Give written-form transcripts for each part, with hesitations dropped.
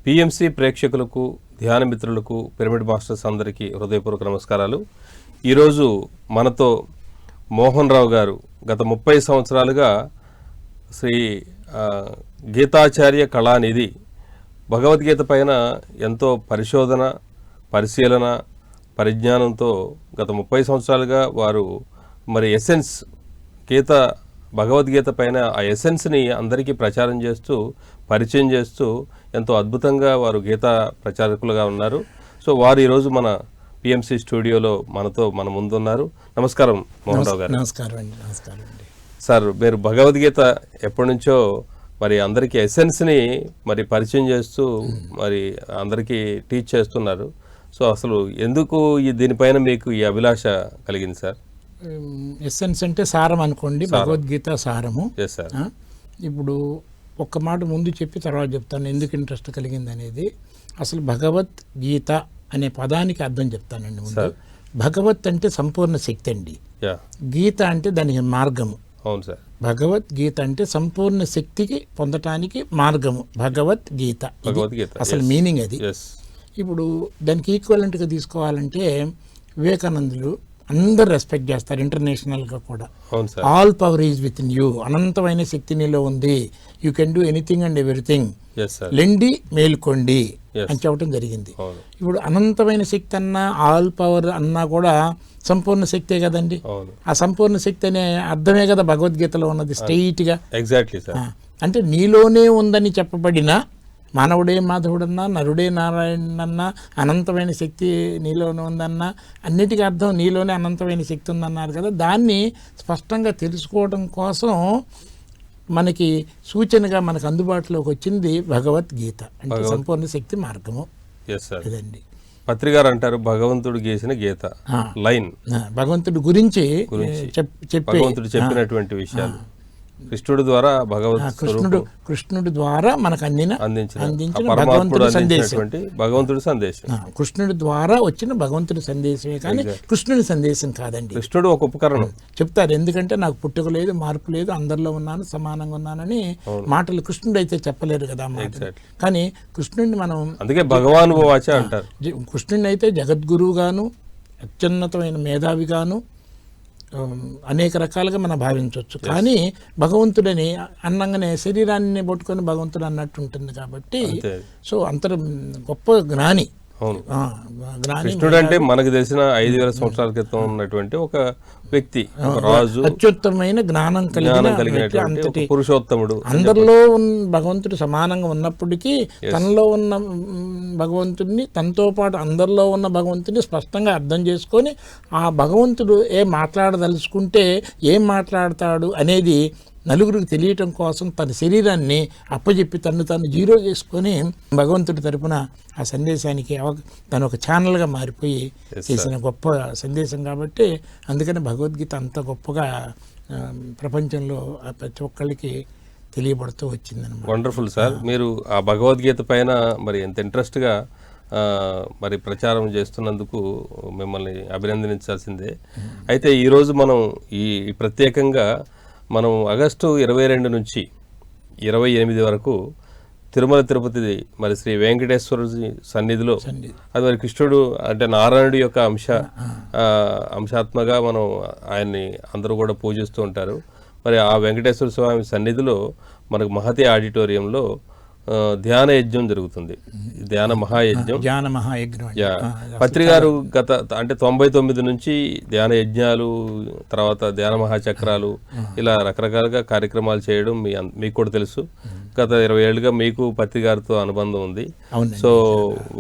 PMC ప్రేక్షకులకు, ధ్యాన మిత్రులకు, పిరమిడ్ మాస్టర్స్ అందరికీ హృదయపూర్వక నమస్కారాలు. ఈరోజు మనతో మోహన్ రావు గారు గత 30 సంవత్సరాలుగా శ్రీ గీతాచార్య కళానిధి భగవద్గీత పైన ఎంతో పరిశోధన, పరిశీలన, పరిజ్ఞానంతో గత 30 సంవత్సరాలుగా వారు మరి ఎసెన్స్ భగవద్గీత పైన ఆ ఎసెన్స్ని అందరికీ ప్రచారం చేస్తూ, పరిచయం చేస్తూ ఎంతో అద్భుతంగా వారు గీతా ప్రచారకులుగా ఉన్నారు. సో వారు ఈరోజు మన పిఎంసి స్టూడియోలో మన ముందున్నారు. నమస్కారం మోహన్ రావు గారు. నమస్కారం అండి. సార్, మీరు భగవద్గీత ఎప్పటి నుంచో మరి అందరికీ ఎసెన్స్ని మరి పరిచయం చేస్తూ మరి అందరికీ టీచ్ చేస్తున్నారు. సో అసలు ఎందుకు దీనిపైన మీకు ఈ అభిలాష కలిగింది సార్? ఎసెన్స్ అంటే సారం అనుకోండి, భగవద్గీత సారము. ఇప్పుడు ఒక్క మాట ముందు చెప్పి తర్వాత చెప్తాను ఎందుకు ఇంట్రెస్ట్ కలిగింది అనేది. అసలు భగవద్గీత అనే పదానికి అర్థం చెప్తానండి ముందు. భగవత్ అంటే సంపూర్ణ శక్తి అండి, గీత అంటే దానికి మార్గము. అవును సార్. భగవద్గీత అంటే సంపూర్ణ శక్తికి పొందటానికి మార్గము భగవద్గీత. అసలు మీనింగ్ అది. ఇప్పుడు దానికి ఈక్వలెంట్గా తీసుకోవాలంటే వివేకానందులు అందరు రెస్పెక్ట్ చేస్తారు ఇంటర్నేషనల్గా కూడా. All power is with in you, అనంతమైన శక్తి నీలో ఉంది, you can do anything and everything, లెండి మేల్కొండి అని చెప్పడం జరిగింది. ఇప్పుడు అనంతమైన శక్తి అన్నా, ఆల్ పవర్ అన్నా కూడా సంపూర్ణ శక్తే కదండి. ఆ సంపూర్ణ శక్తి అనే అర్థమే కదా భగవద్గీతలో ఉన్నది స్ట్రెయిట్ గా. Exactly sir. అంటే నీలోనే ఉందని చెప్పబడిన మానవుడే మాధవుడన్నా, నరుడే నారాయణన్నా, అనంతమైన శక్తి నీలోనే ఉందన్నా, అన్నిటికీ అర్థం నీలోనే అనంతమైన శక్తి ఉందన్నారు కదా. దాన్ని స్పష్టంగా తెలుసుకోవడం కోసం మనకి సూచనగా మనకు అందుబాటులోకి వచ్చింది భగవద్గీత అంటే సంపూర్ణ శక్తి మార్గము. ఇదండి పత్రికారు అంటారు భగవంతుడు గీసిన గీత లైన్. భగవంతుడి గురించి భగవంతుడు చెప్పినటువంటి విషయాలు కృష్ణుడి ద్వారా కృష్ణుడి ద్వారా మనకు అందించిన భగవంతుడి సందేశం. కృష్ణుడి ద్వారా వచ్చిన భగవంతుడి సందేశమే కానీ కృష్ణుడి సందేశం కాదండి. కృష్ణుడు ఒక ఉపకరణం చెప్తారు. ఎందుకంటే నాకు పుట్టుక లేదు, మార్పు లేదు, అందరిలో ఉన్నాను, సమానంగా ఉన్నానని మాటలు కృష్ణుడు అయితే చెప్పలేరు కదా మాటలు. కానీ కృష్ణుడిని మనం అందుకే భగవాన్ వాచ అంటారు. కృష్ణుడిని అయితే జగద్గురువుగాను, అత్యున్నతమైన మేధావిగాను అనేక రకాలుగా మనం భావించవచ్చు. కానీ భగవంతుడని అన్నంగానే శరీరాన్ని పట్టుకొని భగవంతుడు అన్నట్టు ఉంటుంది కాబట్టి సో అంత గొప్ప జ్ఞాని. కృష్ణుడు అంటే మనకు తెలిసిన 5000 సంవత్సరాల క్రితం ఉన్నటువంటి ఒక వ్యక్తి, రాజు, అత్యుత్తమైన జ్ఞానం కలిగినటువంటి పురుషోత్తముడు. అందరిలో భగవంతుడు సమానంగా ఉన్నప్పటికీ తనలో ఉన్న భగవంతుడిని, తనతో పాటు అందరిలో ఉన్న భగవంతుడిని స్పష్టంగా అర్థం చేసుకొని ఆ భగవంతుడు ఏం మాట్లాడదలుచుకుంటే ఏం మాట్లాడతాడు అనేది నలుగురికి తెలియటం కోసం తన శరీరాన్ని అప్పచెప్పి తను జీరో చేసుకొని భగవంతుడి తరపున ఆ సందేశానికి తను ఒక ఛానల్గా మారిపోయి చేసిన గొప్ప సందేశం కాబట్టి అందుకని భగవద్గీత అంత గొప్పగా ప్రపంచంలో ప్రతి ఒక్కళ్ళకి తెలియబడుతూ వచ్చిందన్నమాట. Wonderful sir. మీరు ఆ భగవద్గీత పైన మరి ఎంత ఇంట్రెస్ట్గా మరి ప్రచారం చేస్తున్నందుకు మిమ్మల్ని అభినందించాల్సిందే. అయితే ఈరోజు మనం ఈ ప్రత్యేకంగా మనం ఆగస్టు 22 నుంచి 28 వరకు తిరుమల తిరుపతి మరి శ్రీ వెంకటేశ్వర సన్నిధిలో, అది మరి కృష్ణుడు అంటే నారాయణుడి యొక్క అంశాత్మగా మనం ఆయన్ని అందరూ కూడా పూజిస్తూ ఉంటారు. మరి ఆ వెంకటేశ్వర స్వామి సన్నిధిలో మనకు మహతి ఆడిటోరియంలో ధ్యాన యజ్ఞం జరుగుతుంది. ధ్యాన మహాయజ్ఞం. పత్రికారు గత అంటే 99 నుంచి ధ్యాన యజ్ఞాలు, తర్వాత ధ్యాన మహాచక్రాలు, ఇలా రకరకాలుగా కార్యక్రమాలు చేయడం మీకు కూడా తెలుసు. గత 20 ఏళ్ళుగా మీకు పత్రికారితో అనుబంధం ఉంది. సో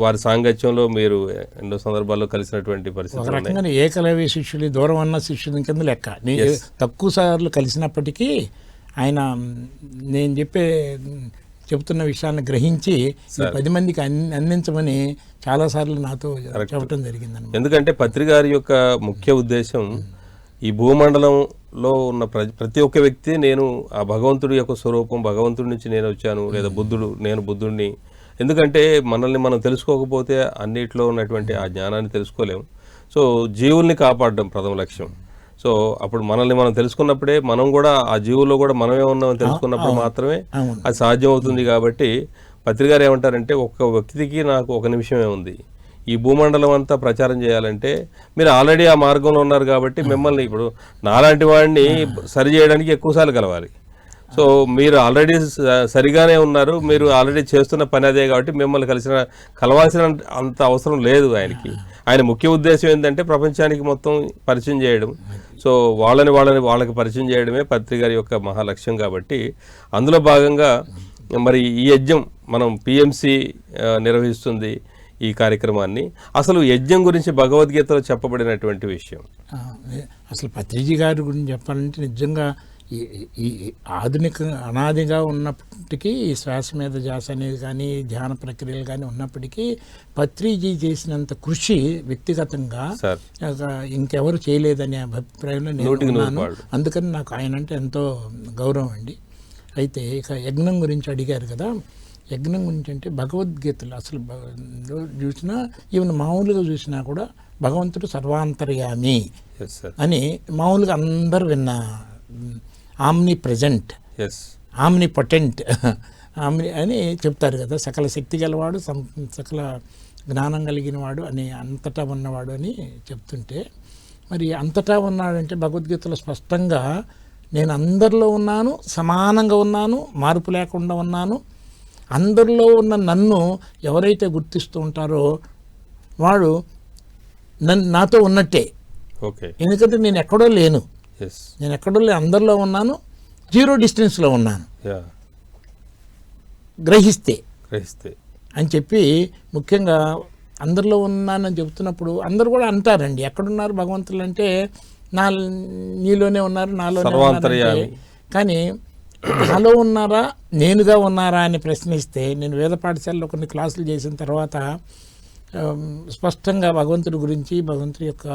వారి సాంగత్యంలో మీరు ఎన్నో సందర్భాల్లో కలిసినటువంటి పరిస్థితి. ఏకలవ్య శిష్యులు, దూరం అన్న శిష్యుల కింద లెక్క. తక్కువ సార్లు కలిసినప్పటికీ ఆయన నేను చెబుతున్న విషయాన్ని గ్రహించి 10 మందికి అందించమని చాలాసార్లు నాతో చెప్పడం జరిగింది. ఎందుకంటే పత్రికారి యొక్క ముఖ్య ఉద్దేశం ఈ భూమండలంలో ఉన్న ప్రతి ఒక్క వ్యక్తి నేను ఆ భగవంతుడి యొక్క స్వరూపం, భగవంతుడి నుంచి నేను వచ్చాను, లేదా నేను బుద్ధుడిని. ఎందుకంటే మనల్ని మనం తెలుసుకోకపోతే అన్నిట్లో ఉన్నటువంటి ఆ జ్ఞానాన్ని తెలుసుకోలేము. సో జీవుల్ని కాపాడడం ప్రథమ లక్ష్యం. సో అప్పుడు మనల్ని మనం తెలుసుకున్నప్పుడే మనం కూడా ఆ జీవుల్లో కూడా మనమే ఉన్నామని తెలుసుకున్నప్పుడు మాత్రమే అది సాధ్యం అవుతుంది. కాబట్టి పత్రిక గారు ఏమంటారంటే ఒక్క వ్యక్తికి నాకు ఒక నిమిషమే ఉంది, ఈ భూమండలం అంతా ప్రచారం చేయాలంటే మీరు ఆల్రెడీ ఆ మార్గంలో ఉన్నారు కాబట్టి మిమ్మల్ని ఇప్పుడు నాలాంటి వాడిని సరి చేయడానికి ఎక్కువసార్లు కలవాలి. సో మీరు ఆల్రెడీ సరిగానే ఉన్నారు, మీరు ఆల్రెడీ చేస్తున్న పని అదే కాబట్టి మిమ్మల్ని కలవాల్సిన అంత అవసరం లేదు ఆయనకి. ఆయన ముఖ్య ఉద్దేశం ఏంటంటే ప్రపంచానికి మొత్తం పరిచయం చేయడం. సో వాళ్ళకి పరిచయం చేయడమే పత్రిక గారి యొక్క మహాలక్ష్యం. కాబట్టి అందులో భాగంగా మరి ఈ యజ్ఞం మనం పిఎంసి నిర్వహిస్తుంది ఈ కార్యక్రమాన్ని. అసలు యజ్ఞం గురించి భగవద్గీతలో చెప్పబడినటువంటి విషయం, అసలు పత్రిజీ గారి గురించి చెప్పాలంటే నిజంగా ఈ ఆధునిక అనాదిగా ఉన్నప్పటికీ ఈ శ్వాస మీద ధ్యాస అనేది కానీ ధ్యాన ప్రక్రియలు కానీ ఉన్నప్పటికీ పత్రిజీ చేసినంత కృషి వ్యక్తిగతంగా ఇంకెవరు చేయలేదనే అభిప్రాయంలో నేను ఉన్నాను. అందుకని నాకు ఆయన అంటే ఎంతో గౌరవం అండి. అయితే ఇక యజ్ఞం గురించి అడిగారు కదా, యజ్ఞం గురించి అంటే భగవద్గీతలు అసలు చూసినా ఈవెన్ మామూలుగా చూసినా కూడా భగవంతుడు సర్వాంతర్యామి అని మామూలుగా అందరూ విన్నా, ఆమ్ని ప్రజెంట్, ఆమ్ని పొటెంట్ అని చెప్తారు కదా, సకల శక్తి గలవాడు, సకల జ్ఞానం కలిగిన వాడు అని, అంతటా ఉన్నవాడు అని చెప్తుంటే, మరి అంతటా ఉన్నాడంటే భగవద్గీతలో స్పష్టంగా నేను అందరిలో ఉన్నాను, సమానంగా ఉన్నాను, మార్పు లేకుండా ఉన్నాను, అందరిలో ఉన్న నన్ను ఎవరైతే గుర్తిస్తూ ఉంటారో వాడు నాతో ఉన్నట్టే. ఎందుకంటే నేను ఎక్కడో లేను, నేను ఎక్కడో అందరిలో ఉన్నాను, జీరో డిస్టెన్స్లో ఉన్నాను గ్రహిస్తే అని చెప్పి ముఖ్యంగా అందరిలో ఉన్నానని చెబుతున్నప్పుడు అందరూ కూడా అంటారండి, ఎక్కడున్నారు భగవంతులు అంటే నీలోనే ఉన్నారు, నాలోనే ఉన్నారు. కానీ నాలో ఉన్నారా నేనుగా ఉన్నారా అని ప్రశ్నిస్తే, నేను వేద పాఠశాలలో కొన్ని క్లాసులు చేసిన తర్వాత స్పష్టంగా భగవంతుడి గురించి, భగవంతుడి యొక్క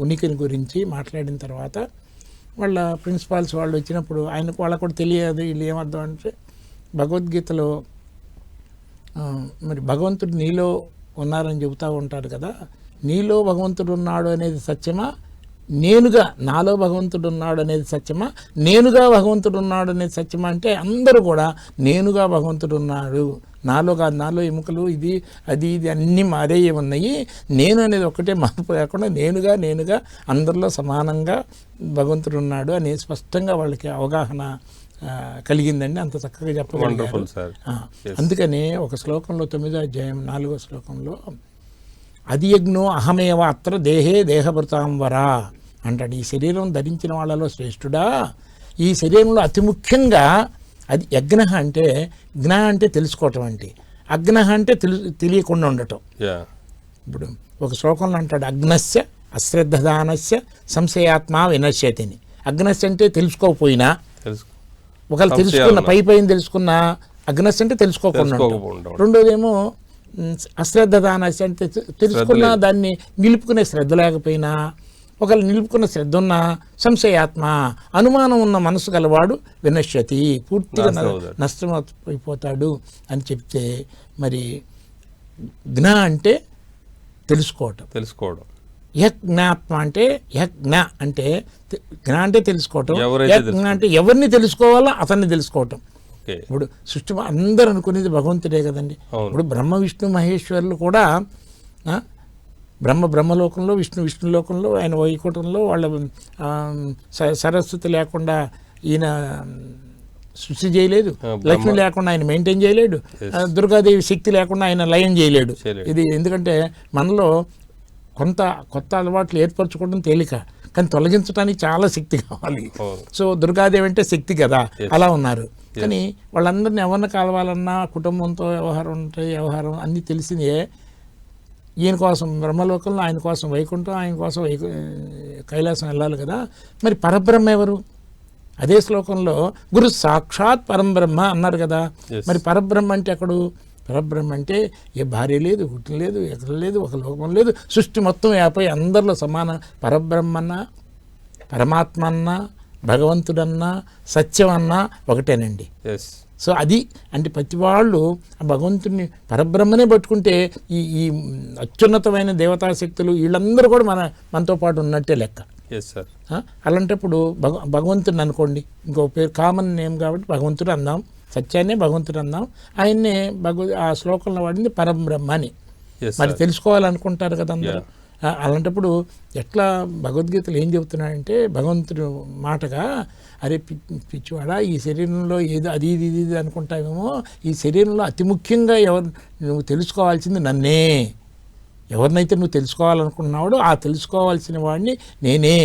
ఉనికిని గురించి మాట్లాడిన తర్వాత వాళ్ళ ప్రిన్సిపాల్స్ వాళ్ళు వచ్చినప్పుడు వాళ్ళకు కూడా తెలియదు వీళ్ళు ఏమర్థం అంటే, భగవద్గీతలో మరి భగవంతుడు నీలో ఉన్నారని చెబుతూ ఉంటారు కదా, నీలో భగవంతుడు ఉన్నాడు అనేది సత్యమా, నేనుగా నాలో భగవంతుడు ఉన్నాడు అనేది సత్యమా, నేనుగా భగవంతుడు ఉన్నాడు అనేది సత్యమా అంటే అందరూ కూడా నేనుగా భగవంతుడు ఉన్నాడు, నాలో కాదు, నాలో ఎముకలు ఇది అది అన్నీ మారే ఉన్నాయి, నేను అనేది ఒక్కటే మార్పు లేకుండా నేనుగా అందరిలో సమానంగా భగవంతుడు ఉన్నాడు అని స్పష్టంగా వాళ్ళకి అవగాహన కలిగిందండి. అంత చక్కగా చెప్పగలిగారు. అందుకని ఒక శ్లోకంలో 9వ అధ్యాయం 4వ శ్లోకంలో అది యజ్ఞో అహమేవ అత్ర దేహే దేహభృతాంవరా అంటాడు. ఈ శరీరం ధరించిన వాళ్ళలో శ్రేష్ఠుడా, ఈ శరీరంలో అతి ముఖ్యంగా అది యజ్ఞ అంటే, జ్ఞ అంటే తెలుసుకోవటం అంటే, అజ్ఞ అంటే తెలియకుండా ఉండటం. ఇప్పుడు ఒక శ్లోకంలో అంటాడు, అగ్నస్య అశ్రద్ధదానస్య సంశయాత్మ వినశ్యతిని. అగ్నస్య అంటే తెలుసుకోకపోయినా, ఒకవేళ తెలుసుకున్న పైన తెలుసుకున్న, అగ్నస్య అంటే తెలుసుకోకుండా. రెండోదేమో అశ్రద్ధదానస్య అంటే తెలుసుకున్న దాన్ని నిలుపుకునే శ్రద్ధ లేకపోయినా, ఒకవేళ నిలుపుకున్న శ్రద్ధ ఉన్న సంశయాత్మ అనుమానం ఉన్న మనసు గలవాడు వినశ్యతి పూర్తిగా నష్టమైపోతాడు అని చెప్తే, మరి జ్ఞ అంటే తెలుసుకోవటం, యజ్ఞాత్మ అంటే యజ్ఞ అంటే జ్ఞ అంటే తెలుసుకోవటం, యజ్ఞ అంటే ఎవరిని తెలుసుకోవాలో అతన్ని తెలుసుకోవటం. ఇప్పుడు సృష్టి అందరూ అనుకునేది భగవంతుడే కదండి. ఇప్పుడు బ్రహ్మ విష్ణు మహేశ్వరులు కూడా బ్రహ్మలోకంలో, విష్ణులోకంలో, ఆయన వైకుంఠంలో వాళ్ళ సరస్వతి లేకుండా ఈయన సృష్టి చేయలేదు, లక్ష్మి లేకుండా ఆయన మెయింటైన్ చేయలేడు, దుర్గాదేవి శక్తి లేకుండా ఆయన లయం చేయలేడు. ఇది ఎందుకంటే మనలో కొత్త అలవాట్లు ఏర్పరచుకోవడం తేలిక, కానీ తొలగించడానికి చాలా శక్తి కావాలి. సో దుర్గాదేవి అంటే శక్తి కదా, అలా ఉన్నారు. కానీ వాళ్ళందరినీ ఎవరిని కలవాలన్నా కుటుంబంతో వ్యవహారం అన్నీ తెలిసిందే. ఈయన కోసం బ్రహ్మలోకంలో, ఆయన కోసం వైకుంఠం, ఆయన కోసం కైలాసం వెళ్ళాలి కదా. మరి పరబ్రహ్మ ఎవరు? అదే శ్లోకంలో గురు సాక్షాత్ పరంబ్రహ్మ అన్నారు కదా. మరి పరబ్రహ్మ అంటే ఎక్కడు? పరబ్రహ్మ అంటే ఏ భార్య లేదు, పుట్టిన లేదు, ఎక్కడ లేదు, ఒక లోకం లేదు, సృష్టి మొత్తం వ్యాపై అందరిలో సమాన పరబ్రహ్మన్నా, పరమాత్మ అన్నా, భగవంతుడన్నా, సత్యం అన్నా ఒకటేనండి. సో అది అంటే ప్రతి వాళ్ళు ఆ భగవంతుడిని పరబ్రహ్మనే పట్టుకుంటే ఈ అత్యున్నతమైన దేవతాశక్తులు వీళ్ళందరూ కూడా మనతో పాటు ఉన్నట్టే లెక్క. అలాంటప్పుడు భగవంతుడిని అనుకోండి, ఇంకో పేరు కామన్ నేమ్ కాబట్టి భగవంతుడు అందాం, సత్యాన్నే భగవంతుడు అందాం. ఆయన్నే ఆ శ్లోకంలో వాడింది పరబ్రహ్మ అని. Yes, మరి sir. తెలుసుకోవాలనుకుంటారు కదా అందరూ. అలాంటప్పుడు ఎట్లా భగవద్గీతలు ఏం చెబుతున్నాడంటే భగవంతుడు మాటగా, అరే పిచ్చివాడా, ఈ శరీరంలో ఏదో అది ఇది ఇది అనుకుంటావేమో, ఈ శరీరంలో అతి ముఖ్యంగా నువ్వు తెలుసుకోవాల్సింది నన్నే. ఎవరినైతే నువ్వు తెలుసుకోవాలనుకున్నావాడో ఆ తెలుసుకోవాల్సిన వాడిని నేనే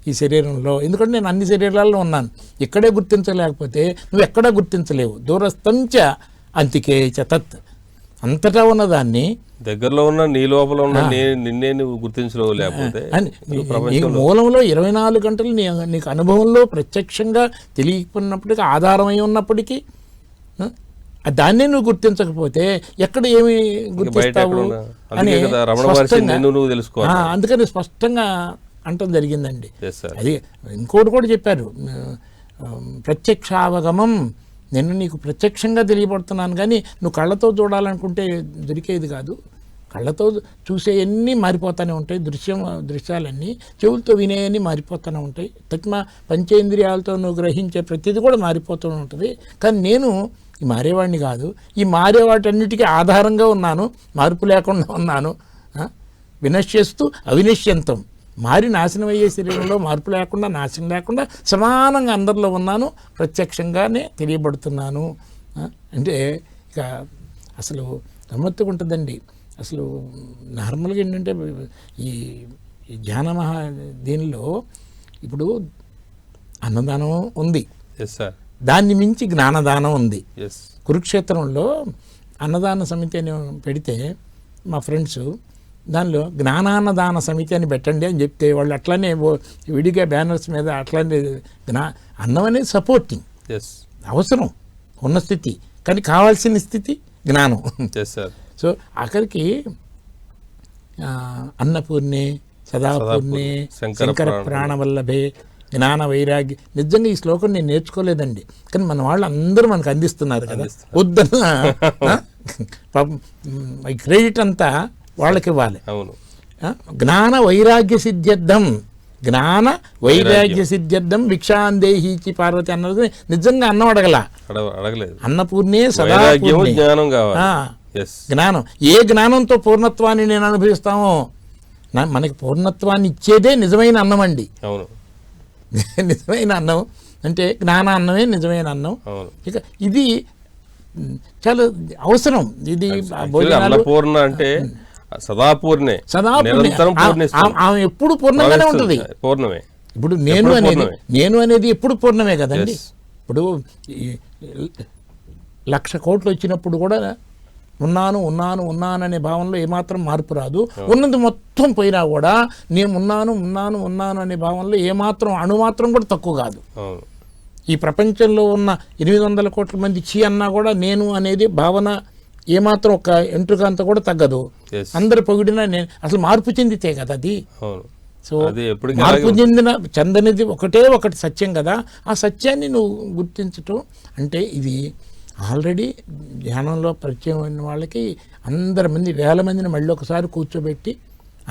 ఈ శరీరంలో. ఎందుకంటే నేను అన్ని శరీరాల్లో ఉన్నాను. ఇక్కడే గుర్తించలేకపోతే నువ్వు ఎక్కడా గుర్తించలేవు. దూరస్థంచ అంతికే చ తత్, అంతటా ఉన్నదాన్ని దగ్గరలో ఉన్న నీ లోపల ఉన్న నిన్నే నువ్వు గుర్తించలేవు. లేకపోతే నీకు మూలంలో 24 గంటలు నీకు అనుభవంలో ప్రత్యక్షంగా తెలియకున్నప్పటికీ, ఆధారమై ఉన్నప్పటికీ దాన్నే నువ్వు గుర్తించకపోతే ఎక్కడ ఏమి గుర్తిస్తావు అని అందుకని స్పష్టంగా అంటం జరిగిందండి. అది ఇంకోటి కూడా చెప్పారు, ప్రత్యక్షావగమం, నేను నీకు ప్రత్యక్షంగా తెలియబడుతున్నాను కానీ నువ్వు కళ్ళతో చూడాలనుకుంటే దొరికేది కాదు. కళ్ళతో చూసేవన్నీ మారిపోతూనే ఉంటాయి, దృశ్యాలన్నీ. చెవులతో వినేవన్నీ మారిపోతూనే ఉంటాయి. పంచేంద్రియాలతో నువ్వు గ్రహించే ప్రతిదీ కూడా మారిపోతూ ఉంటుంది. కానీ నేను ఈ మారేవాడిని కాదు. ఈ మారేవాటన్నిటికీ ఆధారంగా ఉన్నాను, మార్పు లేకుండా ఉన్నాను. వినశ్యస్తూ అవినశ్యంతం, మారి నాశనం అయ్యే శరీరంలో మార్పు లేకుండా, నాశనం లేకుండా సమానంగా అందరిలో ఉన్నాను, ప్రత్యక్షంగానే తెలియబడుతున్నాను. అంటే ఇక అసలు గమ్మత్తుగా ఉంటుందండి. అసలు నార్మల్గా ఏంటంటే ఈ ధ్యాన దీనిలో ఇప్పుడు అన్నదానం ఉంది, దాన్ని మించి జ్ఞానదానం ఉంది. కురుక్షేత్రంలో అన్నదాన సమితి అని పెడితే మా ఫ్రెండ్స్ దానిలో జ్ఞానాన్నదాన సమితి అని పెట్టండి అని చెప్తే వాళ్ళు అట్లానే విడిగా బ్యానర్స్ మీద అట్లానే అన్నం అనేది సపోర్టింగ్ అవసరం ఉన్న స్థితి, కానీ కావాల్సిన స్థితి జ్ఞానం. సో ఆఖరికి అన్నపూర్ణే సదాపూర్ణే శంకర ప్రాణవల్లభే జ్ఞాన వైరాగ్య. నిజంగా ఈ శ్లోకం నేను నేర్చుకోలేదండి, కానీ మన వాళ్ళు అందరూ మనకు అందిస్తున్నారు కదా. వద్దన్న క్రెడిట్ అంతా వాళ్ళకి ఇవ్వాలి. జ్ఞాన వైరాగ్య సిద్ధ్యర్థం, జ్ఞాన వైరాగ్య సిద్ధ్యర్థం భిక్షాందేహీచి పార్వతి అన్నది నిజంగా అన్నం అడగలేదు. అన్నపూర్ణే సదాపూర్ణే జ్ఞానం. ఏ జ్ఞానంతో పూర్ణత్వాన్ని నేను అనుభవిస్తామో, మనకి పూర్ణత్వాన్ని ఇచ్చేదే నిజమైన అన్నం అండి. నిజమైన అన్నం అంటే జ్ఞాన అన్నమే నిజమైన అన్నం. ఇక ఇది చాలా అవసరం. ఇది అంటే సదాపూర్ణే, ఆమె ఎప్పుడు పూర్ణంగానే ఉంటుంది. పూర్ణమే. ఇప్పుడు నేను అనేది ఎప్పుడు పూర్ణమే కదండి. ఇప్పుడు 1,00,000 కోట్లు వచ్చినప్పుడు కూడా ఉన్నాను ఉన్నాను ఉన్నాను అనే భావనలో ఏమాత్రం మార్పు రాదు. ఉన్నది మొత్తం పోయినా కూడా నేను ఉన్నాను ఉన్నాను ఉన్నాను అనే భావనలో ఏమాత్రం అణుమాత్రం కూడా తక్కువ కాదు. ఈ ప్రపంచంలో ఉన్న 800 కోట్ల మంది చీ అన్నా కూడా నేను అనేది భావన ఏమాత్రం ఒక ఎంట్రుక అంతా కూడా తగ్గదు. అందరు పొగిడినా నేను అసలు మార్పు చెందితే కదా అది. సో మార్పు చెందనిది ఒకటి సత్యం కదా. ఆ సత్యాన్ని నువ్వు గుర్తించటం అంటే ఇది ఆల్రెడీ ధ్యానంలో పరిచయం అయిన వాళ్ళకి అందరి మంది, వేల మందిని మళ్ళీ ఒకసారి కూర్చోబెట్టి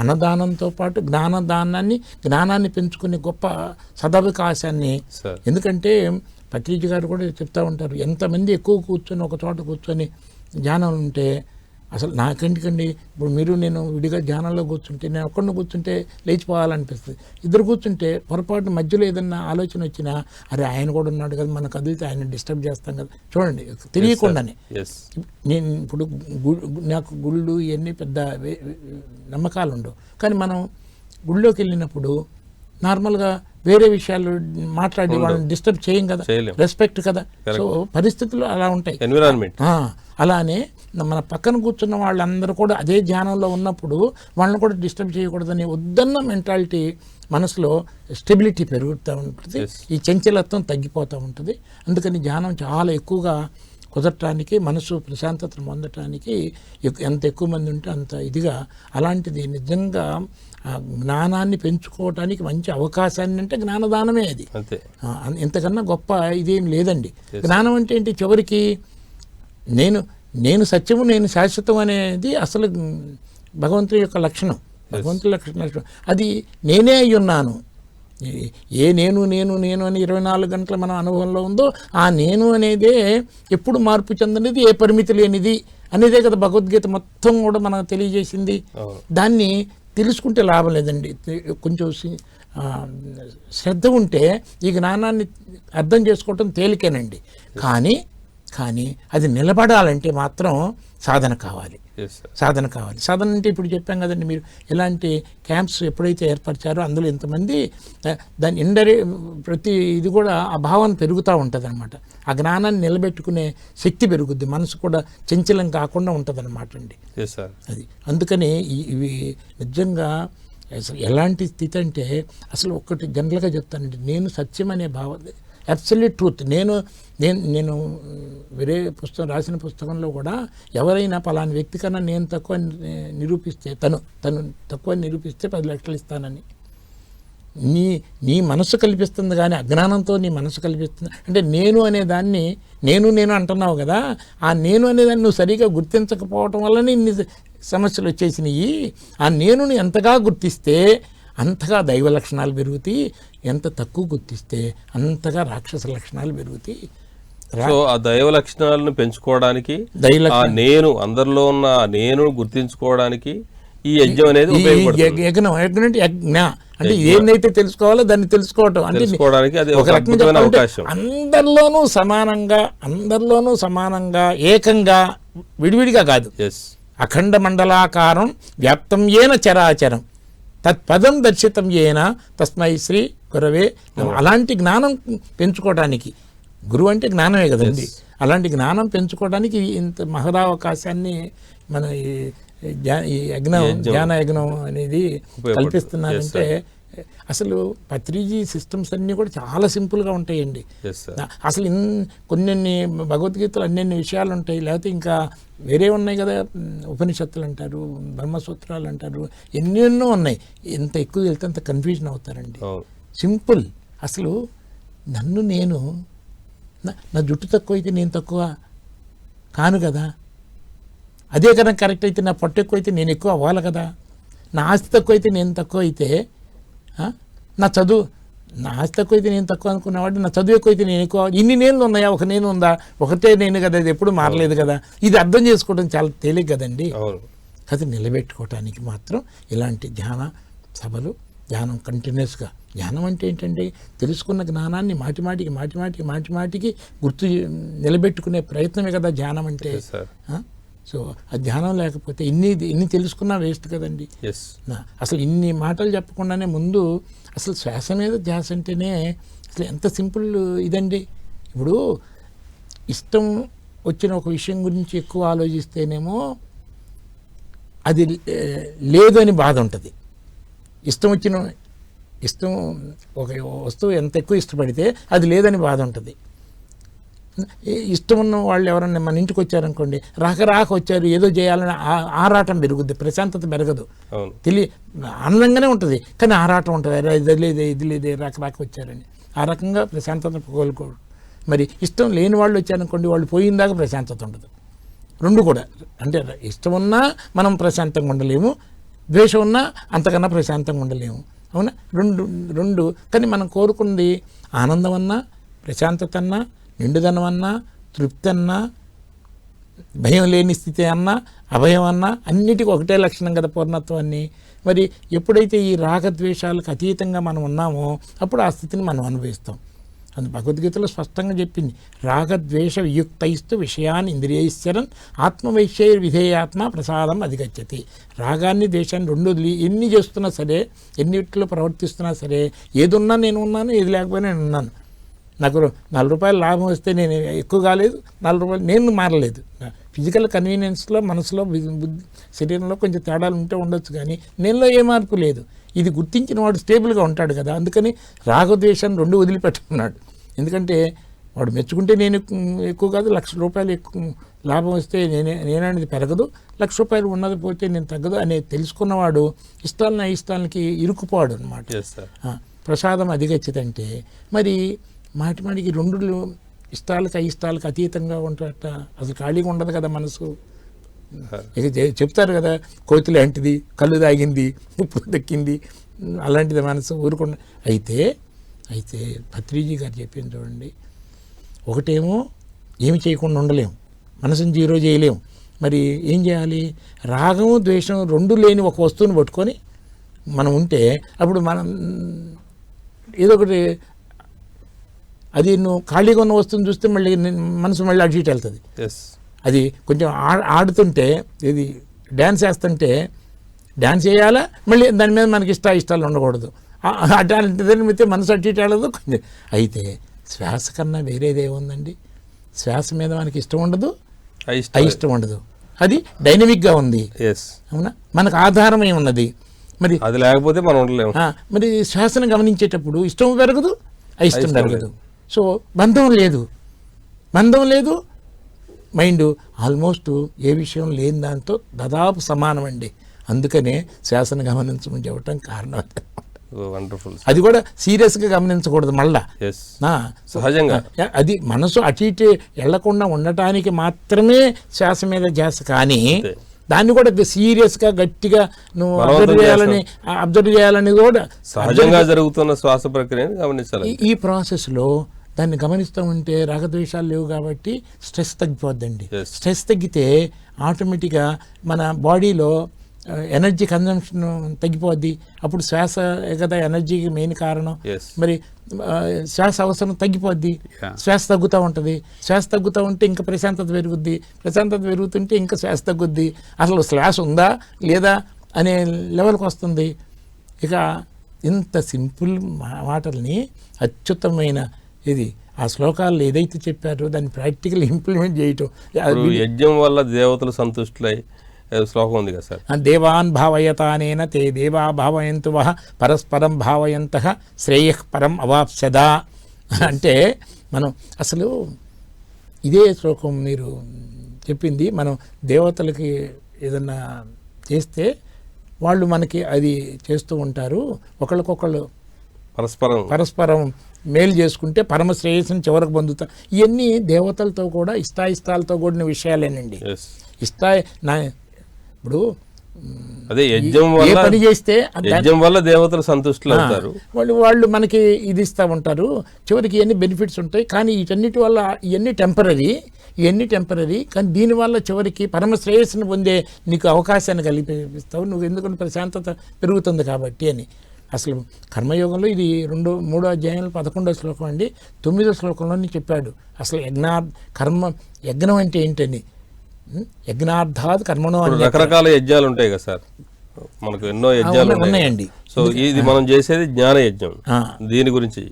అన్నదానంతో పాటు జ్ఞానాన్ని పెంచుకునే గొప్ప సదవకాశాన్ని. ఎందుకంటే పత్రిజీ గారు కూడా చెప్తూ ఉంటారు, ఎంతమంది ఎక్కువ కూర్చొని ఒక చోట కూర్చొని ధ్యానం ఉంటే అసలు నాకంటికండి. ఇప్పుడు మీరు నేను విడిగా ధ్యానంలో కూర్చుంటే, నేను ఒక్కడిని కూర్చుంటే లేచిపోవాలనిపిస్తుంది. ఇద్దరు కూర్చుంటే పొరపాటు మధ్యలో ఏదన్నా ఆలోచన వచ్చినా, అరే ఆయన కూడా ఉన్నాడు కదా, మనం కదిలితే ఆయన డిస్టర్బ్ చేస్తాం కదా. చూడండి, తెలియకుండానే నేను ఇప్పుడు నాకు గుళ్ళు ఇవన్నీ పెద్ద నమ్మకాలు ఉండవు, కానీ మనం గుళ్ళోకి వెళ్ళినప్పుడు నార్మల్గా వేరే విషయాలు మాట్లాడి వాళ్ళని డిస్టర్బ్ చేయం కదా, రెస్పెక్ట్ కదా. సో పరిస్థితులు అలా ఉంటాయి. అలానే మన పక్కన కూర్చున్న వాళ్ళందరూ కూడా అదే ధ్యానంలో ఉన్నప్పుడు వాళ్ళని కూడా డిస్టర్బ్ చేయకూడదని వద్దన్న మెంటాలిటీ మనసులో స్టెబిలిటీ పెరుగుతూ ఉంటుంది, ఈ చంచలత్వం తగ్గిపోతూ ఉంటుంది. అందుకని ధ్యానం చాలా ఎక్కువగా కుదరటానికి, మనసు ప్రశాంతతను పొందటానికి ఎంత ఎక్కువ మంది ఉంటే అంత ఇదిగా, అలాంటిది నిజంగా జ్ఞానాన్ని పెంచుకోవటానికి మంచి అవకాశాన్ని అంటే జ్ఞానదానమే. అది ఇంతకన్నా గొప్ప ఇదేం లేదండి. జ్ఞానం అంటే ఏంటి? చివరికి నేను సత్యము, నేను శాశ్వతం అనేది అసలు భగవంతుడి యొక్క లక్షణం. భగవంతుడి లక్షణం అది నేనే అయి ఉన్నాను. ఏ నేను నేను నేను అని 24 గంటల మన అనుభవంలో ఉందో ఆ నేను అనేదే ఎప్పుడు మార్పు చెందనిది, ఏ పరిమితి లేనిది అనేదే కదా భగవద్గీత మొత్తం కూడా మనకు తెలియజేసింది. దాన్ని తెలుసుకుంటే లాభం లేదండి. కొంచెం శ్రద్ధ ఉంటే ఈ జ్ఞానాన్ని అర్థం చేసుకోవటం తేలికేనండి. కానీ అది నిలబడాలంటే మాత్రం సాధన కావాలి. సాధన అంటే ఇప్పుడు చెప్పాం కదండి, మీరు ఎలాంటి క్యాంప్స్ ఎప్పుడైతే ఏర్పరిచారో అందులో ఇంతమంది దాని ప్రతి ఇది కూడా ఆ భావన పెరుగుతూ ఉంటుంది అనమాట. ఆ జ్ఞానాన్ని నిలబెట్టుకునే శక్తి పెరుగుద్ది, మనసు కూడా చంచలం కాకుండా ఉంటుంది అనమాట అండి. అది అందుకని ఇవి నిజంగా అసలు ఎలాంటి స్థితి అంటే, అసలు ఒకటి జనరల్గా చెప్తానండి, నేను సత్యం అనే భావం, అబ్సల్యూట్ ట్రూత్. నేను వేరే రాసిన పుస్తకంలో కూడా ఎవరైనా పలాని వ్యక్తి కన్నా నేను తక్కువ నిరూపిస్తే, తను తక్కువ నిరూపిస్తే 10 లక్షలు ఇస్తానని నీ మనసు కల్పిస్తుంది, కానీ అజ్ఞానంతో నీ మనసు కల్పిస్తుంది. అంటే నేను అనే దాన్ని నేను అంటున్నావు కదా, ఆ నేను అనేదాన్ని నువ్వు సరిగా గుర్తించకపోవటం వల్లనే ఇన్ని సమస్యలు వచ్చేసినాయి. ఆ నేనుని ఎంతగా గుర్తిస్తే అంతగా దైవ లక్షణాలు పెరుగుతాయి, ఎంత తక్కువ గుర్తిస్తే అంతగా రాక్షస లక్షణాలు పెరుగుతాయి. సో ఆ దైవ లక్షణాలను పెంచుకోవడానికి, నేను అందరిలో ఉన్న నేను గుర్తించుకోవడానికి ఈ యజ్ఞం అనేది యజ్ఞం అంటే యజ్ఞ అంటే ఏందైతే తెలుసుకోవాలో దాన్ని తెలుసుకోవటం అంటే ఒక రకంగా అందరిలోనూ సమానంగా ఏకంగా విడివిడిగా కాదు, అఖండ మండలాకారం వ్యాప్తం ఏన చరాచరం తత్పదం దర్శితం ఏన తస్మై శ్రీ గురవే. అలాంటి జ్ఞానం పెంచుకోవడానికి, గురువు అంటే జ్ఞానమే కదండి, అలాంటి జ్ఞానం పెంచుకోవడానికి ఇంత మహదావకాశాన్ని మన ఈ యజ్ఞం, జ్ఞాన యజ్ఞం అనేది కల్పిస్తున్నారంటే, అసలు పత్రిజీ సిస్టమ్స్ అన్నీ కూడా చాలా సింపుల్గా ఉంటాయండి. అసలు కొన్ని భగవద్గీతలు అన్ని విషయాలు ఉంటాయి, లేకపోతే ఇంకా వేరే ఉన్నాయి కదా, ఉపనిషత్తులు అంటారు, బ్రహ్మసూత్రాలు అంటారు, ఎన్నెన్నో ఉన్నాయి. ఎంత ఎక్కువ వెళ్తే అంత కన్ఫ్యూజన్ అవుతారండి. సింపుల్. అసలు నేను నా జుట్టు తక్కువ అయితే నేను తక్కువ కాను కదా, అదే కనుక కరెక్ట్ అయితే నా పొట్ట ఎక్కువ అయితే నేను ఎక్కువ అవ్వాలి కదా, నా ఆస్తి తక్కువ అయితే నేను తక్కువ అయితే, నా ఆస్తి తక్కువ అయితే నేను తక్కువ అనుకున్నవాడు, నా చదువు ఎక్కువ అయితే నేను ఎక్కువ. ఇన్ని నేనులు ఉన్నాయా? ఒక నేను ఉందా? ఒకటే నేను కదా, ఇది ఎప్పుడు మారలేదు కదా. ఇది అర్థం చేసుకోవడం చాలా తేలిక కదండి. అది నిలబెట్టుకోవటానికి మాత్రం ఇలాంటి ధ్యాన సభలు, ధ్యానం కంటిన్యూస్గా. ధ్యానం అంటే ఏంటంటే తెలుసుకున్న జ్ఞానాన్ని మాటిమాటికి గుర్తు నిలబెట్టుకునే ప్రయత్నమే కదా ధ్యానం అంటే. సో ఆ ధ్యానం లేకపోతే ఇన్ని తెలుసుకున్నా వేస్ట్ కదండి. అసలు ఇన్ని మాటలు చెప్పకుండానే ముందు అసలు శ్వాస మీద ధ్యాస అంటేనే అసలు ఎంత సింపుల్ ఇదండి. ఇప్పుడు ఇష్టం వచ్చిన ఒక విషయం గురించి ఎక్కువ ఆలోచిస్తేనేమో అది లేదు అని బాధ ఉంటుంది. ఇష్టం ఒక వస్తువు ఎంత ఎక్కువ ఇష్టపడితే అది లేదని బాధ ఉంటుంది. ఇష్టం ఉన్న వాళ్ళు ఎవరన్నా మన ఇంటికి వచ్చారనుకోండి, రాక వచ్చారు ఏదో చేయాలని ఆరాటం పెరుగుద్ది, ప్రశాంతత పెరగదు. ఆనందంగానే ఉంటుంది కానీ ఆరాటం ఉంటుంది, ఇది లేదే రాక వచ్చారని. ఆ రకంగా ప్రశాంతత కోలుకోడు. మరి ఇష్టం లేని వాళ్ళు వచ్చారనుకోండి, వాళ్ళు పోయిందాక ప్రశాంతత ఉండదు. రెండు కూడా అంటే ఇష్టం ఉన్నా మనం ప్రశాంతంగా ఉండలేము, ద్వేషం ఉన్నా అంతకన్నా ప్రశాంతంగా ఉండలేము. అవునా? రెండు కానీ మనం కోరుకుంది ఆనందం అన్నా, ప్రశాంతత అన్నా, నిండుదనం అన్నా, తృప్తి అన్నా, భయం లేని స్థితి అన్నా, అభయం అన్నా, అన్నిటికీ ఒకటే లక్షణం కదా పూర్ణత్వాన్ని. మరి ఎప్పుడైతే ఈ రాగద్వేషాలకు అతీతంగా మనం ఉన్నామో అప్పుడు ఆ స్థితిని మనం అనుభవిస్తాం. అది భగవద్గీతలో స్పష్టంగా చెప్పింది. రాగద్వేష వియుక్తైస్తు విషయాన్ని ఇంద్రియైశ్చరన్ ఆత్మవైశ్యైర్ విధేయాత్మ ప్రసాదం అధిగచ్చతి. రాగాన్ని ద్వేషాన్ని రెండు వదిలి ఎన్ని చేస్తున్నా సరే, ఎన్నిట్లో ప్రవర్తిస్తున్నా సరే, ఏదున్నా నేను ఉన్నాను, ఏది లేకపోయినా నేను ఉన్నాను. నాకు 4 రూపాయలు లాభం వస్తే నేను ఎక్కువ కాలేదు, 4 రూపాయలు నేను మారలేదు. ఫిజికల్ కన్వీనియన్స్లో, మనసులో, శరీరంలో కొంచెం తేడాలు ఉంటే ఉండొచ్చు కానీ నేనులో ఏ మార్పు లేదు. ఇది గుర్తించిన వాడు స్టేబుల్గా ఉంటాడు కదా. అందుకని రాగద్వేషాన్ని 2 వదిలిపెట్టుకున్నాడు. ఎందుకంటే వాడు మెచ్చుకుంటే నేను ఎక్కువ కాదు, 1,00,000 రూపాయలు ఎక్కువ లాభం వస్తే నేననేది పెరగదు, 1,00,000 రూపాయలు ఉన్నది పోతే నేను తగ్గదు అనేది తెలుసుకున్నవాడు ఇష్టాలని అయిష్టాలకి ఇరుక్కుపోవాడు అనమాట. ప్రసాదం అధిగచ్చితంటే మరి మాటికి 2 ఇష్టాలకు అయిష్టాలకు అతీతంగా ఉంటాట. అసలు ఖాళీగా ఉండదు కదా మనసు. ఇక చెప్తారు కదా, కోతి లాంటిది, కళ్ళు తాగింది, ఉప్పు దక్కింది, అలాంటిది మనసు ఊరుకుండా. అయితే పత్రిజీ గారు చెప్పింది చూడండి, ఒకటేమో ఏమి చేయకుండా ఉండలేము, మనసుని జీరో చేయలేము. మరి ఏం చేయాలి? రాగము ద్వేషం రెండు లేని ఒక వస్తువుని పట్టుకొని మనం ఉంటే అప్పుడు మనం ఏదో ఒకటి, అది నువ్వు ఖాళీగా ఉన్న వస్తువుని చూస్తే మళ్ళీ మనసు మళ్ళీ అటు ఇటు వెళ్తుంది. అది కొంచెం ఆడుతుంటే, ఇది డ్యాన్స్ వేస్తుంటే డ్యాన్స్ చేయాలా, మళ్ళీ దాని మీద మనకి ఇష్టాలు ఉండకూడదు. అట్లాంటిదైతే మనసు అటు ఇటు వెళ్ళదు. అయితే శ్వాస కన్నా వేరేదేముందండి? శ్వాస మీద మనకి ఇష్టం ఉండదు, అయిష్టం ఉండదు. అది డైనమిక్గా ఉంది. అవునా? మనకు ఆధారమై ఉన్నది. మరి అది లేకపోతే మనం ఉండలేము. మరి శ్వాసను గమనించేటప్పుడు ఇష్టం పెరగదు, అయిష్టం పెరగదు. సో బంధం లేదు. మైండ్ ఆల్మోస్ట్ ఏ విషయం లేని దాంతో దాదాపు సమానం అండి. అందుకనే శ్వాసను గమనించమని చెప్పటం కారణం. వండర్ఫుల్. అది కూడా సీరియస్గా గమనించకూడదు, మళ్ళా సహజంగా. అది మనసు అటు ఇటు వెళ్లకుండా ఉండటానికి మాత్రమే శ్వాస మీద ధ్యాస. కానీ దాన్ని కూడా సీరియస్గా గట్టిగా నువ్వు అబ్జర్వ్ చేయాలని కూడా సహజంగా జరుగుతున్న శ్వాస ప్రక్రియని గమనించాలి. ఈ ప్రాసెస్లో దాన్ని గమనిస్తూ ఉంటే రాగద్వేషాలు లేవు కాబట్టి స్ట్రెస్ తగ్గిపోద్దండి. స్ట్రెస్ తగ్గితే ఆటోమేటిక్గా మన బాడీలో ఎనర్జీ కన్జంప్షన్ తగ్గిపోద్ది. అప్పుడు శ్వాస కదా ఎనర్జీకి మెయిన్ కారణం. మరి శ్వాస అవసరం తగ్గిపోద్ది, శ్వాస తగ్గుతూ ఉంటుంది. శ్వాస తగ్గుతూ ఉంటే ఇంకా ప్రశాంతత పెరుగుద్ది, ప్రశాంతత పెరుగుతుంటే ఇంకా శ్వాస తగ్గుద్ది. అసలు శ్వాస ఉందా లేదా అనే లెవెల్కి వస్తుంది. ఇక ఇంత సింపుల్ మాటల్ని అత్యుత్తమైన ఇది ఆ శ్లోకాల్లో ఏదైతే చెప్పారో దాన్ని ప్రాక్టికల్ ఇంప్లిమెంట్ చేయటం. యజ్ఞం వల్ల దేవతలు సంతుష్టులై శ్లోకం ఉంది కదా సార్. దేవాన్ భావయతానేన తే దేవా భావయంతు వః పరస్పరం భావయంతః శ్రేయః పరం అవాప్స్యదా. అంటే మనం అసలు ఇదే శ్లోకం మీరు చెప్పింది, మనం దేవతలకి ఏదన్నా చేస్తే వాళ్ళు మనకి అది చేస్తూ ఉంటారు, ఒకళ్ళకొకళ్ళు పరస్పరం మేలు చేసుకుంటే పరమ శ్రేయస్సుని చివరకు పొందుతాం. ఇవన్నీ దేవతలతో కూడా ఇష్టాయిష్టాలతో కూడిన విషయాలేనండి. ఇప్పుడు అదే యజ్ఞం పని చేస్తే వల్ల దేవతలు సంతుష్టులు అవుతారు. వాళ్ళు మనకి ఇది ఇస్తూ ఉంటారు, చివరికి ఇవన్నీ బెనిఫిట్స్ ఉంటాయి. కానీ వీటన్నిటి వల్ల ఇవన్నీ టెంపరీ. కానీ దీనివల్ల చివరికి పరమ శ్రేయస్సుని పొందే నీకు అవకాశాన్ని కల్పిస్తావు నువ్వు, ఎందుకంటే ప్రశాంతత పెరుగుతుంది కాబట్టి అని. అసలు కర్మయోగంలో ఇది 3వ అధ్యాయంలో 11వ శ్లోకం అండి. 9వ శ్లోకంలోనే చెప్పాడు అసలు యజ్ఞం అంటే ఏంటని. యజ్ఞార్థాత్ కర్మణో అని రకరకాల యజ్ఞాలు ఉంటాయి కదా సార్, మనకు ఎన్నో యజ్ఞాలు ఉన్నాయండి. సో ఇది మనం చేసేది జ్ఞాన యజ్ఞం. దీని గురించి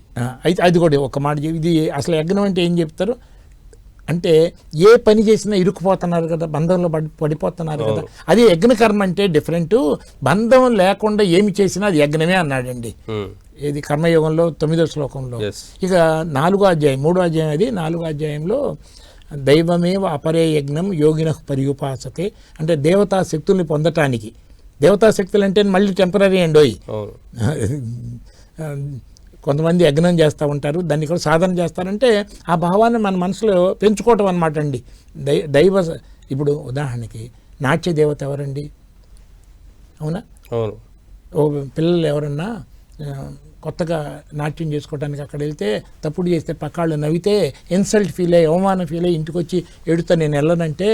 అయితే అది కూడా ఒక మాట, ఇది అసలు యజ్ఞం అంటే ఏం చెప్తారు అంటే, ఏ పని చేసినా ఇరుక్కుపోతున్నారు కదా, బంధంలో పడిపోతున్నారు కదా, అది యజ్ఞకర్మ అంటే డిఫరెంట్. బంధం లేకుండా ఏమి చేసినా అది యజ్ఞమే అన్నాడండి. ఇది కర్మయోగంలో 9వ శ్లోకంలో. ఇక 3వ అధ్యాయం అది 4వ అధ్యాయంలో దైవమేవ అపరే యజ్ఞం యోగినః పర్యుపాసతే అంటే దేవతా శక్తుల్ని పొందటానికి. దేవతా శక్తులు అంటే మళ్ళీ టెంపరీ అండి. కొంతమంది యజ్ఞం చేస్తూ ఉంటారు, దాన్ని కూడా సాధన చేస్తారంటే ఆ భావాన్ని మన మనసులో పెంచుకోవటం అనమాట అండి. దైవ ఇప్పుడు ఉదాహరణకి నాట్య దేవత ఎవరండి? అవునా? ఓ పిల్లలు ఎవరన్నా కొత్తగా నాట్యం చేసుకోవడానికి అక్కడ వెళ్తే తప్పుడు చేస్తే పక్కాళ్ళు నవ్వితే ఇన్సల్ట్ ఫీల్ అయ్యి అవమానం ఫీల్ అయ్యి ఇంటికి వచ్చి ఎడుతా నేను వెళ్ళనంటే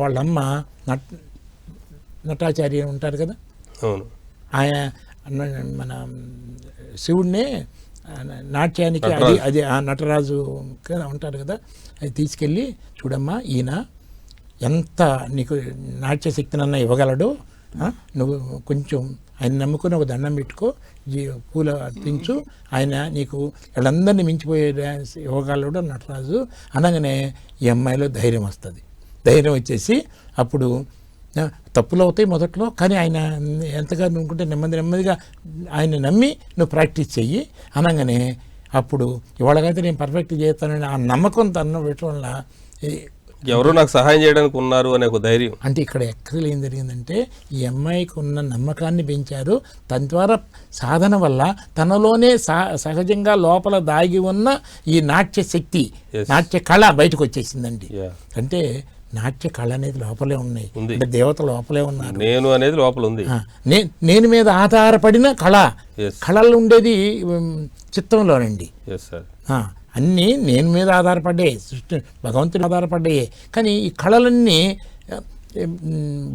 వాళ్ళమ్మ నటాచార్య ఉంటారు కదా, ఆయన మన శివుడినే నాట్యానికి అది ఆ నటరాజు ఉంటారు కదా, అది తీసుకెళ్ళి చూడమ్మా ఈయన ఎంత నీకు నాట్య శక్తినన్నా ఇవ్వగలడు, నువ్వు కొంచెం ఆయన నమ్ముకుని ఒక దండం పెట్టుకో, పూల అర్పించు, ఆయన నీకు వీళ్ళందరినీ మించిపోయే డ్యాన్స్ ఇవ్వగలడు నటరాజు అనగానే ఈ అమ్మాయిలో ధైర్యం వస్తుంది. ధైర్యం వచ్చేసి అప్పుడు తప్పులు అవుతాయి మొదట్లో, కానీ ఆయన ఎంతగా నువ్వుకుంటే నెమ్మదిగా ఆయన నమ్మి నువ్వు ప్రాక్టీస్ చెయ్యి అనగానే అప్పుడు ఇవాళకైతే నేను పర్ఫెక్ట్ చేస్తానని ఆ నమ్మకం తన పెట్టడం వల్ల ఎవరు నాకు సహాయం చేయడానికి ఉన్నారు అనే ఒక ధైర్యం. అంటే ఇక్కడ ఎక్కడ ఏం జరిగిందంటే ఈ అమ్మాయికి ఉన్న నమ్మకాన్ని పెంచారు, తన ద్వారా సాధన వల్ల తనలోనే సహజంగా లోపల దాగి ఉన్న ఈ నాట్య శక్తి నాట్య కళ బయటకు వచ్చేసిందండి. అంటే నాట్య కళ అనేది లోపలే ఉన్నాయి, ఉంది. అంటే దేవత లోపలే ఉన్నారు. నేను అనేది లోపల ఉంది. నేను మీద ఆధారపడిన కళ, Yes. కళలు ఉండేది చిత్తంలోనండి. Yes sir. అన్నీ నేను మీద ఆధారపడ్డాయి, సృష్టి భగవంతుని ఆధారపడ్డాయి. కానీ ఈ కళలన్నీ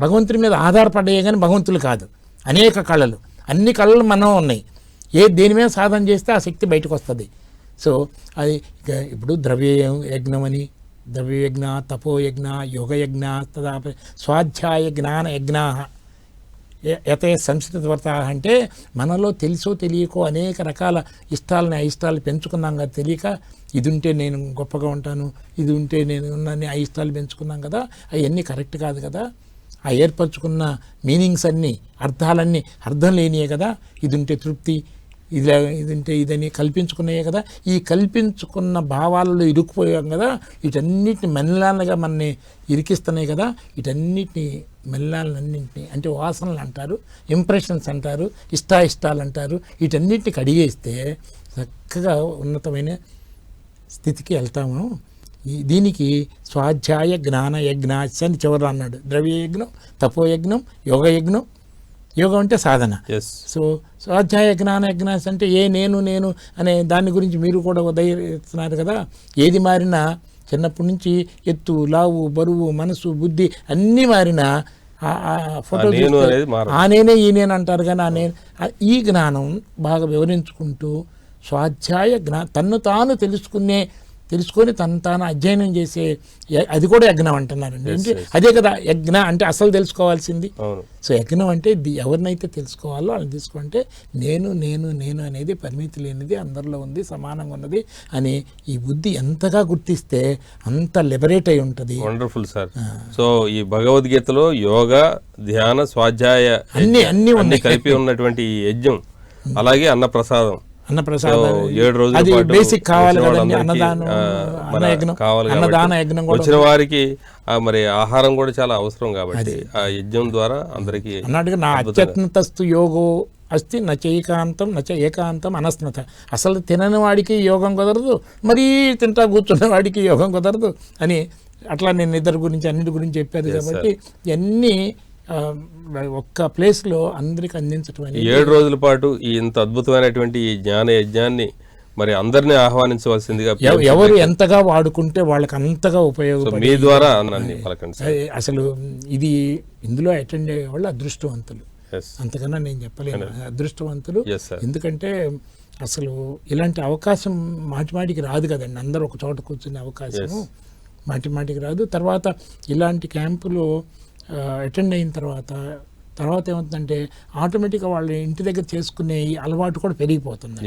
భగవంతుని మీద ఆధారపడ్డాయి కానీ భగవంతులు కాదు. అనేక కళలు, అన్ని కళలు మనం ఉన్నాయి. దేని మీద సాధన చేస్తే ఆ శక్తి బయటకు వస్తుంది. సో అది ఇప్పుడు యజ్ఞం అని, ద్రవ్యయజ్ఞ, తపోయజ్ఞ, యోగయజ్ఞ, తదా స్వాధ్యాయ జ్ఞాన యజ్ఞ యతే సంస్కృతవర్త అంటే మనలో తెలుసో తెలియకో అనేక రకాల ఇష్టాలని అయిష్టాలు పెంచుకున్నాం కదా. తెలియక ఇది ఉంటే నేను గొప్పగా ఉంటాను, ఇది ఉంటే నేను ఉన్నాను, అయిష్టాలు పెంచుకున్నాం కదా. అవన్నీ కరెక్ట్ కాదు కదా. ఆ ఏర్పరచుకున్న మీనింగ్స్ అన్నీ, అర్థాలన్నీ అర్థం లేనియే కదా. ఇది ఉంటే తృప్తి, ఇది ఉంటే ఇదని కల్పించుకున్నాయే కదా. ఈ కల్పించుకున్న భావాలలో ఇరుక్కుపోయాం కదా. వీటన్నిటిని మెల్లాలుగా మనని ఇరికిస్తున్నాయి కదా. వీటన్నిటిని మెల్లాలన్నింటినీ అంటే వాసనలు అంటారు, ఇంప్రెషన్స్ అంటారు, ఇష్టాయిష్టాలు అంటారు. వీటన్నిటిని కడిగేస్తే చక్కగా ఉన్నతమైన స్థితికి వెళ్తాము. దీనికి స్వాధ్యాయ జ్ఞాన యజ్ఞాస్ అని చివరి అన్నాడు. ద్రవ్యయజ్ఞం, తపోయజ్ఞం, యోగయజ్ఞం. యోగం అంటే సాధన. సో స్వాధ్యాయ జ్ఞాన యజ్ఞాస్ అంటే నేను అనే దాని గురించి మీరు కూడా ఉదయిస్తున్నారు కదా. ఏది మారినా చిన్నప్పటి నుంచి ఎత్తు, లావు, బరువు, మనసు, బుద్ధి అన్నీ మారినా ఫోటో నేనే ఈ నేను అంటారు కానీ ఈ జ్ఞానం బాగా వివరించుకుంటూ స్వాధ్యాయ తన్ను తాను తెలుసుకొని తను తాను అధ్యయనం చేసే అది కూడా యజ్ఞం అంటున్నారండి. అంటే అదే కదా యజ్ఞ అంటే అసలు తెలుసుకోవాల్సింది. సో యజ్ఞం అంటే ఎవరినైతే తెలుసుకోవాలో వాళ్ళని తెలుసుకుంటే నేను అనేది పరిమితి లేనిది, అందరిలో ఉంది, సమానంగా ఉన్నది అని ఈ బుద్ధి ఎంతగా గుర్తిస్తే అంత లిబరేట్ అయి ఉంటుంది. Wonderful sir. సో ఈ భగవద్గీతలో యోగా, ధ్యాన, స్వాధ్యాయ అన్ని కలిపి ఉన్నటువంటి ఈ యజ్ఞం, అలాగే అన్నప్రసాదం. అది బేసిక్ కావాలి కదండి. అన్నదాన యజ్ఞం వచ్చిన వారికి మరి ఆహారం కూడా చాలా అవసరం కాబట్టి ఆ యజ్ఞం ద్వారా అందరికి అన్నట్టుగా నా అత్యత్నతస్తు యోగో అస్తి నచ ఏకాంతం అనస్నత. అసలు తినని వాడికి యోగం కుదరదు, మరీ తింటా కూర్చున్న వాడికి యోగం కుదరదు అని అట్లా నేను నిద్ర గురించి అన్నిటి గురించి చెప్పాను. కాబట్టి ఇవన్నీ ఒక్క ప్లేస్లో అందరికి అందించడం. 7 రోజుల పాటు ఈ ఇంత అద్భుతమైనటువంటి ఈ జ్ఞాన యజ్ఞాన్ని మరి అందరినీ ఆహ్వానించవలసిందిగా, ఎవరు ఎంతగా వాడుకుంటే వాళ్ళకి అంతగా ఉపయోగపడుతుంది. మీ ద్వారా అసలు ఇది ఇందులో అటెండ్ అయ్యే వాళ్ళు అదృష్టవంతులు, అంతకన్నా నేను చెప్పలేను. అదృష్టవంతులు. ఎందుకంటే అసలు ఇలాంటి అవకాశం మాటిమాటికి రాదు కదండి. అందరూ ఒక చోట కూర్చునే అవకాశం మాటిమాటికి రాదు. తర్వాత ఇలాంటి క్యాంపులు అటెండ్ అయిన తర్వాత ఏమవుతుందంటే ఆటోమేటిక్గా వాళ్ళు ఇంటి దగ్గర చేసుకునే ఈ అలవాటు కూడా పెరిగిపోతుంది.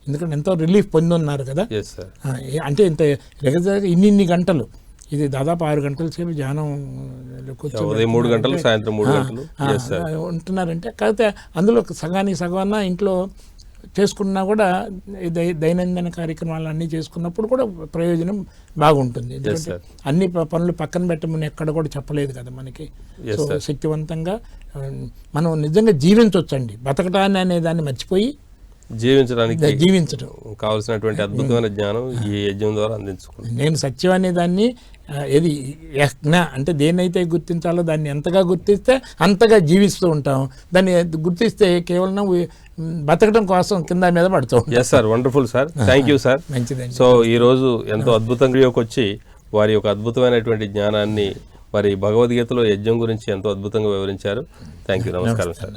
ఎందుకంటే ఎంతో రిలీఫ్ పొంది ఉన్నారు కదా. అంటే ఇంత రెగ్యులర్గా ఇన్ని గంటలు, ఇది దాదాపు 6 గంటల సేపు ధ్యానం ఉంటున్నారంటే, కాకపోతే అందులో సగానికి సగమన్నా ఇంట్లో చేసుకున్నా కూడా దైనందిన కార్యక్రమాలు అన్నీ చేసుకున్నప్పుడు కూడా ప్రయోజనం బాగుంటుంది. ఎందుకంటే అన్ని పనులు పక్కన పెట్టమని ఎక్కడ కూడా చెప్పలేదు కదా మనకి. సో శక్తివంతంగా మనం నిజంగా జీవించవచ్చండి. బతకటాన్ని అనే దాన్ని మర్చిపోయి జీవించడం కావాల్సినటువంటి అద్భుతమైన జ్ఞానం ఈ యజ్ఞం ద్వారా అందించుకుంటాం. నేను సత్యం అనే దాన్ని ఏది యజ్ఞ అంటే దేన్నైతే గుర్తించాలో దాన్ని ఎంతగా గుర్తిస్తే అంతగా జీవిస్తూ ఉంటాం. దాన్ని గుర్తిస్తే కేవలం బతకడం కోసం కింద మీద పడుతాం. Yes sir, wonderful sir, thank you sir. మంచిదండి. సో ఈరోజు ఎంతో అద్భుతంగా వచ్చి వారి యొక్క అద్భుతమైనటువంటి జ్ఞానాన్ని మరి భగవద్గీతలో యజ్ఞం గురించి ఎంతో అద్భుతంగా వివరించారు. Thank you. నమస్కారం సార్.